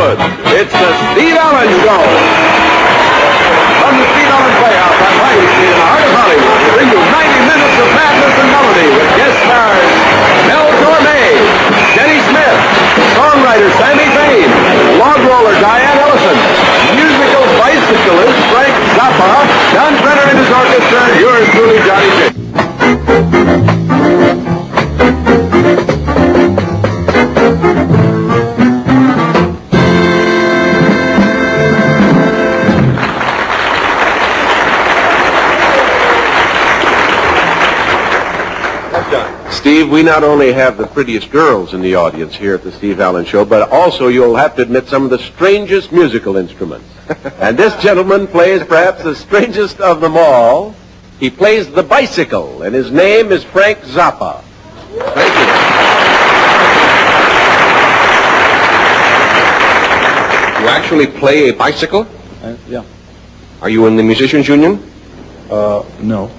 Hollywood. It's the Steve Allen Show. From the Steve Allen Playhouse on Whitey Street in the heart of Hollywood, we bring you 90 minutes of madness and melody with guest stars Mel Torme, Jenny Smith, songwriter Sammy Bain, log roller Diane Ellison, musical bicyclist Frank Zappa, Don Brenner and his orchestra, yours truly, Johnny J. Steve, we not only have the prettiest girls in the audience here at the Steve Allen Show, but also you'll have to admit some of the strangest musical instruments. And this gentleman plays perhaps the strangest of them all. He plays the bicycle, and his name is Frank Zappa. Thank you. You actually play a bicycle? Yeah. Are you in the Musicians Union? No.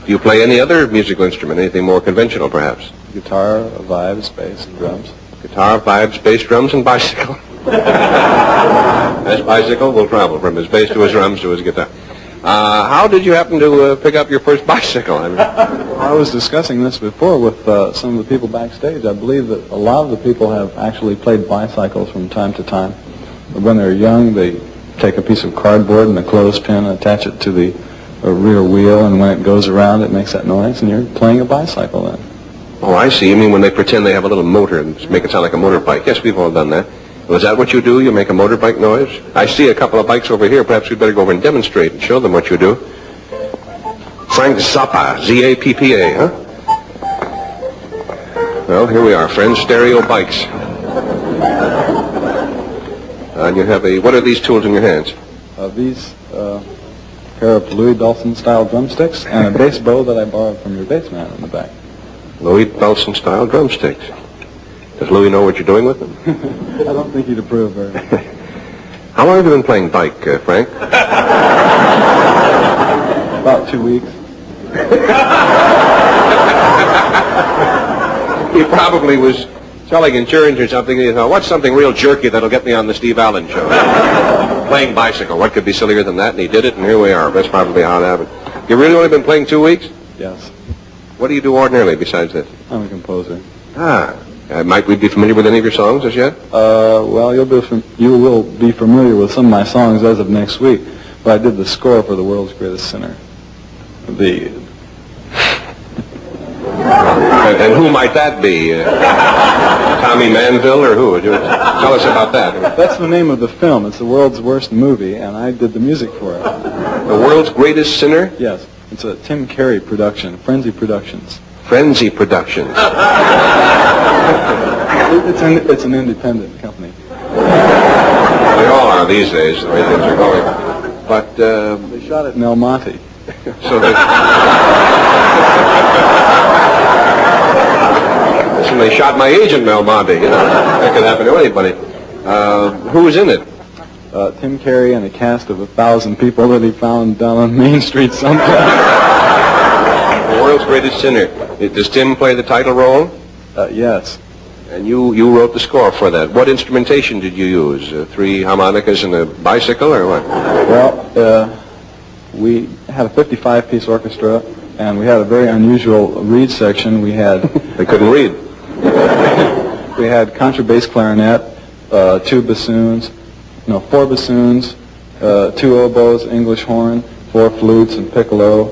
Do you play any other musical instrument, anything more conventional, perhaps? Guitar, vibes, bass, and drums. Guitar, vibes, bass, drums, and bicycle. This bicycle will travel from his bass to his drums to his guitar. How did you happen to pick up your first bicycle? I was discussing this before with some of the people backstage. I believe that a lot of the people have actually played bicycles from time to time. When they're young, they take a piece of cardboard and a clothespin and attach it to the rear wheel, and when it goes around, it makes that noise, and you're playing a bicycle then. Oh, I see. You mean when they pretend they have a little motor and make it sound like a motorbike. Yes, we've all done that. Was that what you do? You make a motorbike noise? I see a couple of bikes over here. Perhaps we'd better go over and demonstrate and show them what you do. Frank Zappa, Z-A-P-P-A, huh? Well, here we are, friends. Stereo bikes. And you have what are these tools in your hands? These pair of Louis Bellson-style drumsticks and a bass bow that I borrowed from your bass man in the back. Louis Bellson-style drumsticks. Does Louis know what you're doing with them? I don't think he'd approve very much. How long have you been playing bike, Frank? About 2 weeks. He probably was selling insurance or something. He thought, what's something real jerky that'll get me on the Steve Allen Show? Playing bicycle. What could be sillier than that? And he did it, and here we are. That's probably how it happened. You really only been playing 2 weeks? Yes. What do you do ordinarily besides this? I'm a composer. Might we be familiar with any of your songs as yet? Well, you will be familiar with some of my songs as of next week. But I did the score for The World's Greatest Sinner. And who might that be? Tommy Manville or who? Tell us about that. That's the name of the film. It's the world's worst movie, and I did the music for it. The World's Greatest Sinner? Yes. It's a Tim Carey production, Frenzy Productions. Frenzy Productions. It's an independent company. They all are these days, the way things are going. But they shot it in El Monte. So they shot my agent, Mel Monte. You know, that could happen to anybody. Who was in it? Tim Carey and a cast of 1,000 people that he found down on Main Street someplace. The World's Greatest Sinner. Does Tim play the title role? Yes. And you wrote the score for that. What instrumentation did you use? 3 harmonicas and a bicycle, or what? Well, we had a 55-piece orchestra, and we had a very unusual reed section. We had... They couldn't read. We had contrabass clarinet, 4 bassoons, 2 oboes, English horn, 4 flutes and piccolo,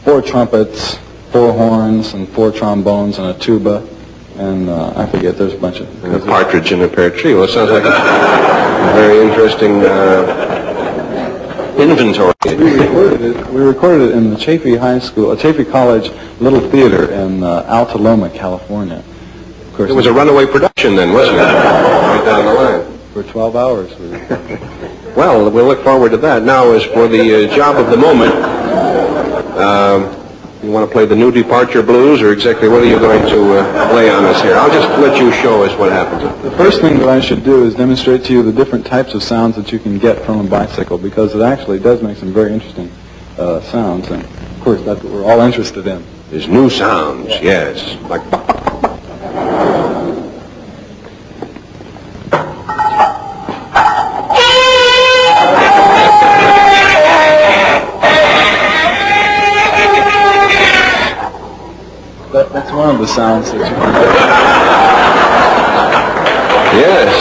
4 trumpets, 4 horns, and 4 trombones, and a tuba, and I forget, there's a bunch of... And a partridge in a pear tree. Well, it sounds like a very interesting inventory. We recorded it in the Chaffee College Little Theater in Alta Loma, California. Of course, it was a runaway production then, wasn't it? Right down the line. For 12 hours we recorded. Well, we'll look forward to that. Now, as for the job of the moment, you want to play the New Departure Blues, or exactly what are you going to lay on us here? I'll just let you show us what happens. The first thing that I should do is demonstrate to you the different types of sounds that you can get from a bicycle, because it actually does make some very interesting sounds, and of course that's what we're all interested in. There's new sounds, yes, like... the sounds that you can. Yes.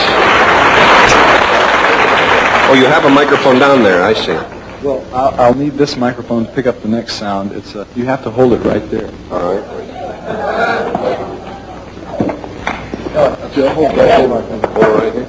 Oh, you have a microphone down there, I see. Well, I'll need this microphone to pick up the next sound. It's you have to hold it right there. All right. Hold that microphone. All right.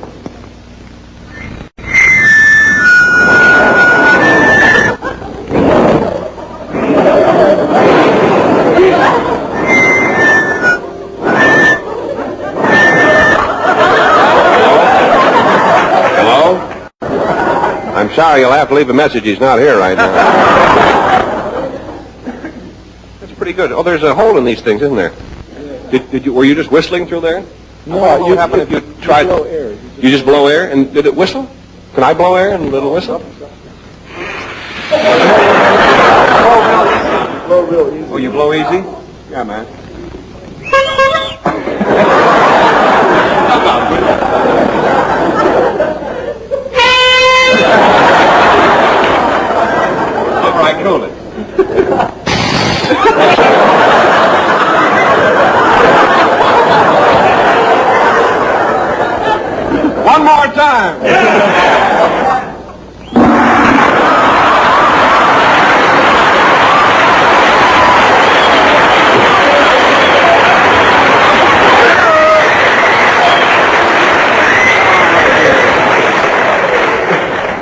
I'm sorry, you'll have to leave a message. He's not here right now. That's pretty good. Oh, there's a hole in these things, isn't there? Were you just whistling through there? No, what would happen if you tried? blow air. You just blow air, and did it whistle? Can I blow air and it'll whistle? Blow real easy. Oh, you blow easy? Yeah, man. All right, cool it. One more time.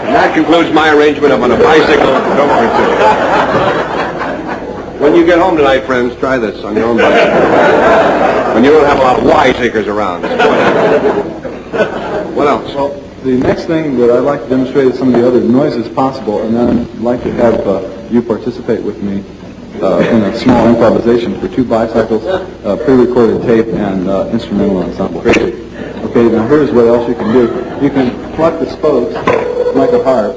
And that concludes my arrangement of on a bicycle over to. When you get home tonight, friends, try this on your own bicycle. When you don't have a lot of wiseacres around. What else? Well, the next thing that I'd like to demonstrate is some of the other noises possible, and then I'd like to have you participate with me in a small improvisation for two bicycles, pre-recorded tape, and instrumental ensemble. Okay, now here's what else you can do. You can pluck the spokes like a harp.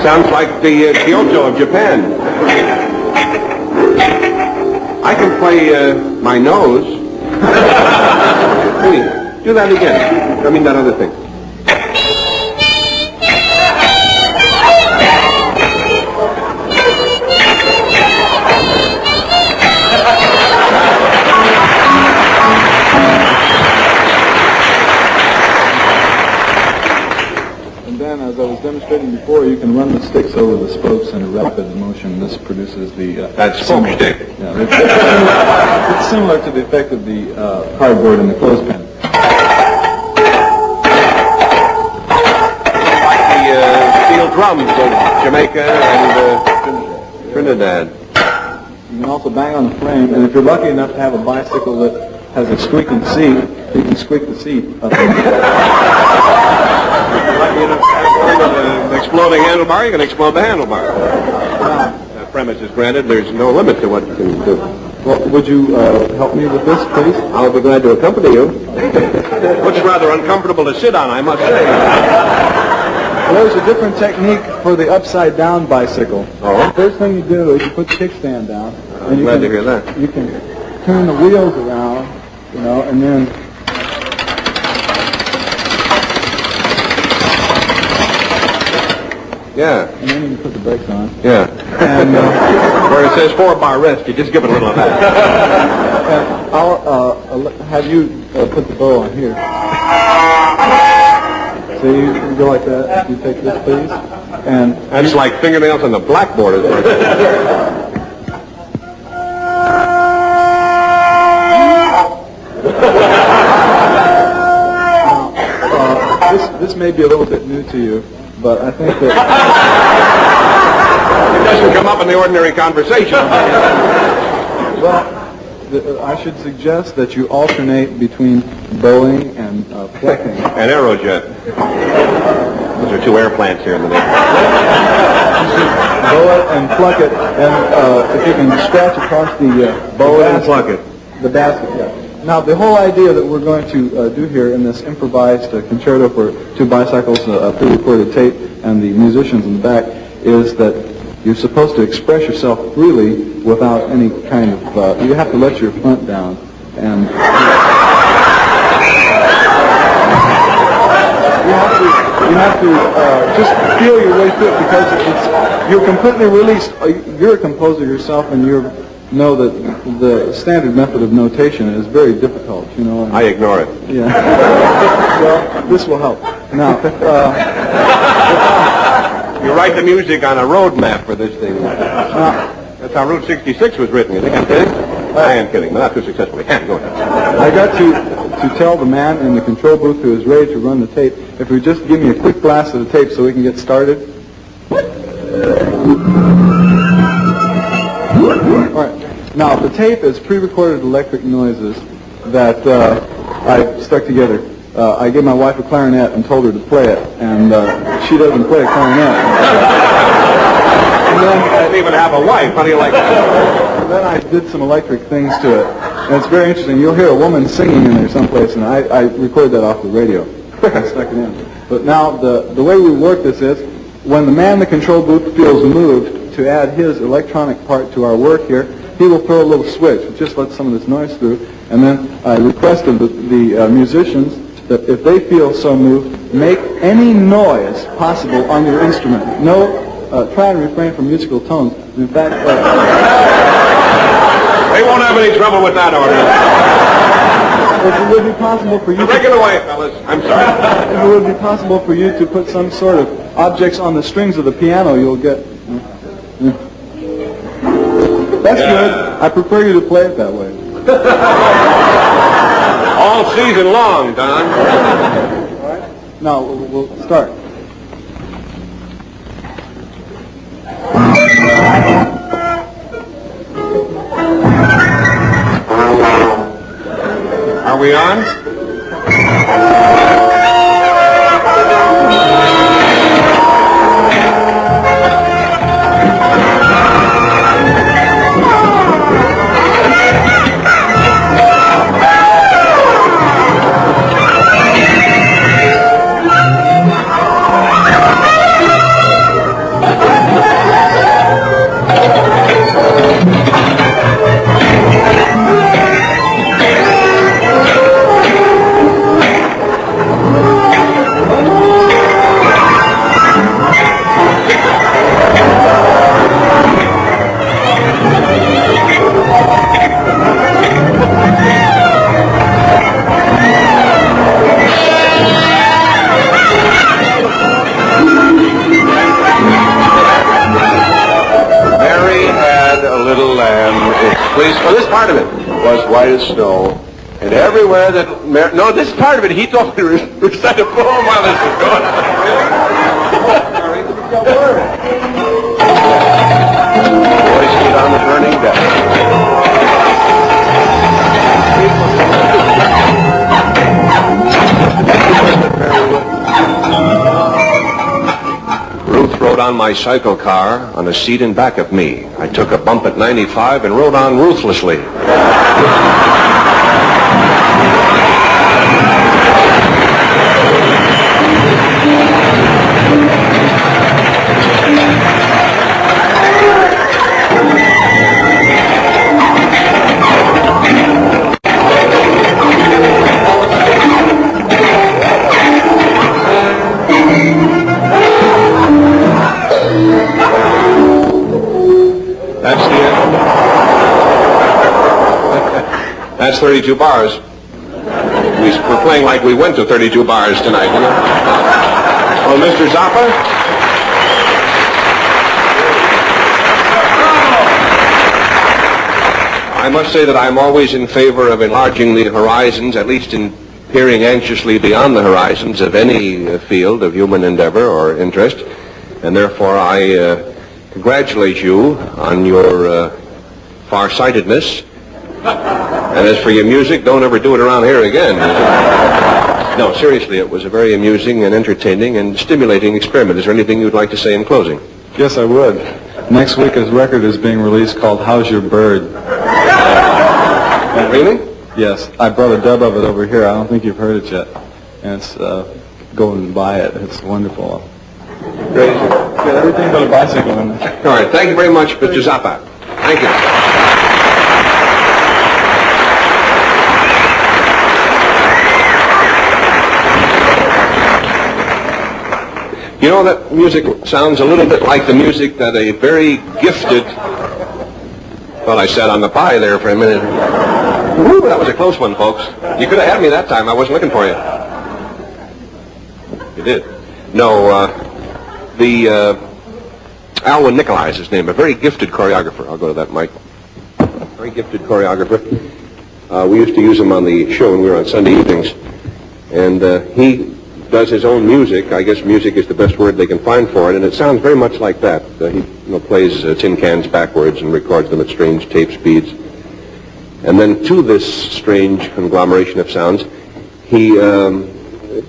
Sounds like the Kyoto of Japan. I can play my nose. Hey, do that again. I mean that other thing. And then, as I was demonstrating before, you can run the sticks over the spokes in a rapid motion. This produces the... That's spoke stick. Yeah, it's similar to the effect of the cardboard in the clothespin. Like the steel drums of Jamaica and Trinidad. You can also bang on the frame, and if you're lucky enough to have a bicycle that has a squeaking seat, you can squeak the seat up and Lucky enough to have one with an exploding handlebar, you can explode the handlebar. Premise is granted, there's no limit to what you can do. Well, would you help me with this, please? I'll be glad to accompany you. Looks rather uncomfortable to sit on, I must say. Well, there's a different technique for the upside-down bicycle. Oh? First thing you do is you put the kickstand down. I'm glad to hear that. You can turn the wheels around, you know, and then... Yeah. And then you can put the brakes on. Yeah. And where it says 4-bar rest, you just give it a little of that. and I'll have you put the bow on here. So you can go like that. You take this, please. And That's like fingernails on the blackboard, isn't it? this may be a little bit new to you, but I think that... It doesn't come up in the ordinary conversation. Well, I should suggest that you alternate between bowing and plucking. An Aerojet. Those are two airplanes here in the neighborhood. Bow it and pluck it, and if you can scratch across the bow and pluck it. The basket, yeah. Now, the whole idea that we're going to do here in this improvised concerto for two bicycles, pre-recorded tape, and the musicians in the back, is that you're supposed to express yourself freely without any kind of... you have to let your front down, and... You have to just feel your way through it, because you're completely released. You're a composer yourself, and know that the standard method of notation is very difficult, you know. I ignore it. Yeah. Well, this will help. Now, You write the music on a road map for this thing. That's how Route 66 was written. You think I'm kidding? I am kidding, but not too successfully. Go ahead. I got to tell the man in the control booth who is ready to run the tape, if he would just give me a quick blast of the tape so we can get started. All right. Now, the tape is pre-recorded electric noises that I stuck together. I gave my wife a clarinet and told her to play it, and she doesn't play a clarinet. And then I didn't even have a wife. How do you like that? And then I did some electric things to it, and it's very interesting. You'll hear a woman singing in there someplace, and I recorded that off the radio. I stuck it in. But now, the way we work this is, when the man in the control booth feels moved to add his electronic part to our work here, he will throw a little switch, which just lets some of this noise through, and then I requested the musicians that if they feel so moved, make any noise possible on your instrument. Try and refrain from musical tones. In fact, They won't have any trouble with that order. if it would be possible for you Take it away, fellas. I'm sorry. if it would be possible for you to put some sort of objects on the strings of the piano, you'll get... That's good. I prefer you to play it that way. All season long, Don. All right? Now, we'll start. Are we on? Well, this part of it was white as snow, and everywhere that... No, this part of it, he told me to recite a poem while this was going on. Boys feet on the burning deck. Ruth rode on my cycle car on a seat in back of me. I took a bump at 95 and rode on ruthlessly. That's the end. That's 32 bars. We're playing like we went to 32 bars tonight, you know? Well, Mr. Zappa? I must say that I'm always in favor of enlarging the horizons, at least in peering anxiously beyond the horizons of any field of human endeavor or interest, and therefore I congratulate you on your far-sightedness. And as for your music, don't ever do it around here again. No, seriously, it was a very amusing and entertaining and stimulating experiment. Is there anything you'd like to say in closing? Yes, I would. Next week, his record is being released called How's Your Bird? Really? Yes. I brought a dub of it over here. I don't think you've heard it yet. And it's, go and buy it. It's wonderful. Great. Got everything but a bicycle in it. All right. Thank you very much, Mr. Zappa. Thank you. You know, that music sounds a little bit like the music that a very gifted Well, I sat on the pie there for a minute. Woo, that was a close one, folks. You could have had me that time. I wasn't looking for you. You did. No, Alwyn Nicolai is his name, a very gifted choreographer. I'll go to that mic. Very gifted choreographer. We used to use him on the show when we were on Sunday evenings. And he does his own music. I guess music is the best word they can find for it, and it sounds very much like that. He plays tin cans backwards and records them at strange tape speeds. And then to this strange conglomeration of sounds, he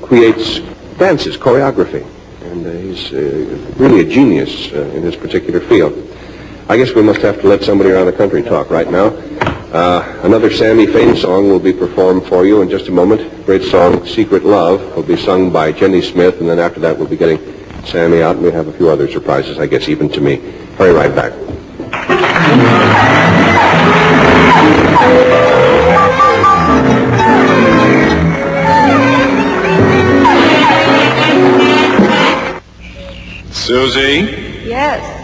creates dances, choreography. And he's really a genius in his particular field. I guess we must have to let somebody around the country talk right now. Another Sammy Fain song will be performed for you in just a moment. Great song, Secret Love, will be sung by Jenny Smith, and then after that we'll be getting Sammy out, and we have a few other surprises, I guess, even to me. Hurry right back. Susie? Yes.